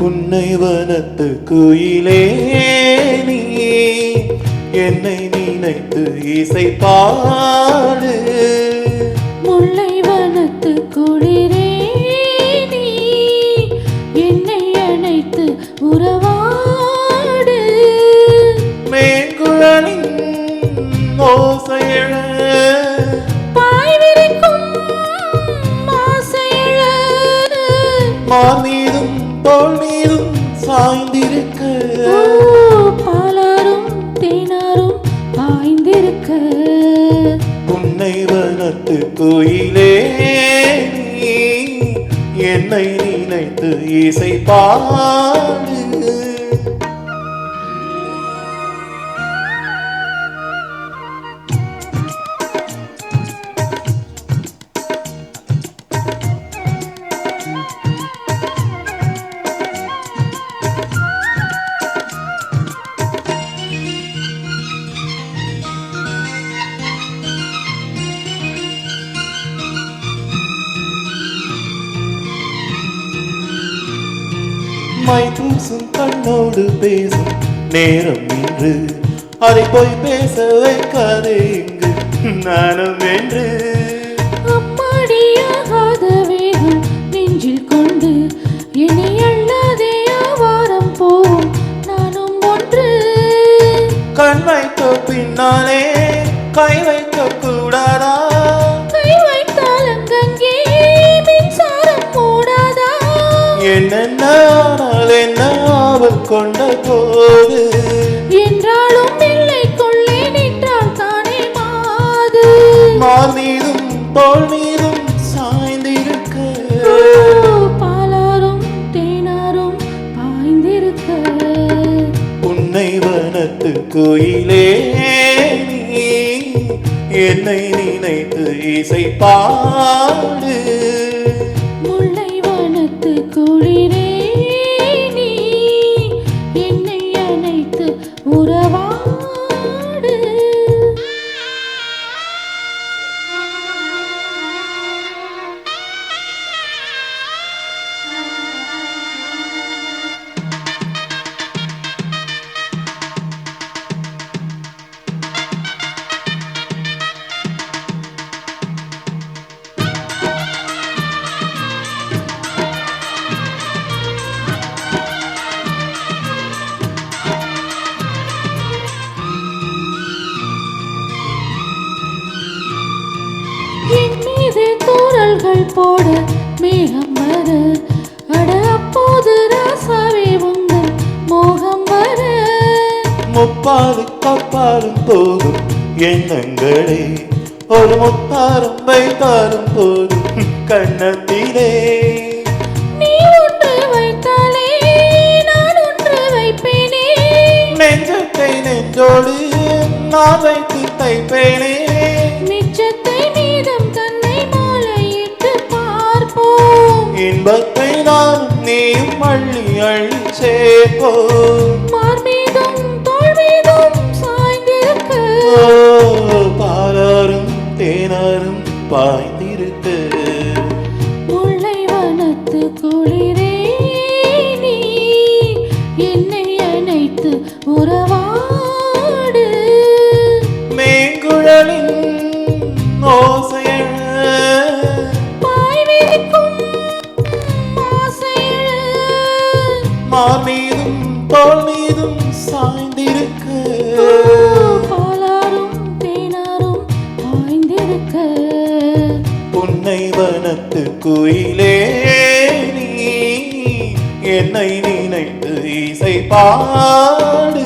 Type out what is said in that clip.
புன்னை வனத்து குயிலே நீ என்னை நினைத்து இசை பாடு. முல்லை வனத்து குளிரே நீ என்னை அணைத்து உறவாடு. மேங்குழலின் ஓசையழ பாய் விரிக்கும் ஆசையழ மார் மீதும் தோள் மீதும் சாய்ந்திருக்க. பாலாரும் தேனாரும் பாய்ந்திருக்க. புன்னை வனத்து குயிலே நீ என்னை நினைத்து இசை பாடு. மை பூசும் கண்ணோடு பேசும் நேரம் இன்று, அதை போய் பேச வைக்காதே இங்கு நானும் என்று. அம்மாடியாகாத வேகம் நெஞ்சில் கொண்டு என்னை அல்லாதே ஆவாரம் போம் நானும் ஒன்று. கண் வைத்த பின்னாலே கை வைக்க கூடாதா? கை வைத்தால் அங்கங்கே மின்சாரம் போடாதா? என்னென்ன ஆனால் என்ன ஆவல் கொண்ட போது என்றாலும் எல்லைக்குள்ளே நின்றால் தானே மாது. மார் மீதும் தோள் மீதும் சாய்ந்திருக்க. பாலாரும் தேனாரும் பாய்ந்திருக்க. புன்னை வனத்து குயிலே நீ என்னை நினைத்து இசை பாடு. முல்லை வனத்து குளிரே நீ என்னை அணைத்து உறவாடு. என் மீது தூறல்கள் போட மேகம் வர, அட அப்போது ராசாவே உங்கள் மோகம் வர. முப்பாது கப்பாலும் போதும் எண்ணங்களே, ஒரு முத்தாரம் வைத்தாலும் போதும் கண்ணத்திலே. நீ ஒன்று வைத்தாலே நான் ஒன்று வைப்பேனே. நெஞ்சத்தை நெஞ்சோடு நான் வைத்து தைப்பேனே. மிச்சத்தை மீதம் தன்னை மாலையிட்டு பார்ப்போம். இன்பத்தை நான் நீயும் அள்ளி அள்ளி சேர்ப்போம். மார் மீதும் தோள் மீதும் சாய்ந்திருக்க. பாலாரும் தேனாரும் பாய்ந்திருக்க. முல்லை வனத்து குளிரே நீ என்னை அணைத்து உறவாடு. மேங்குழலின் ஓசையழ பாய் விரிக்கும் ஆசையழ மார் மீதும் தோள் மீதும் சாய்ந்திருக்க. பாலாரும் தேனாரும் பாய்ந்திருக்க. புன்னை வனத்து குயிலே நீ என்னை நினைத்து இசை பாடு.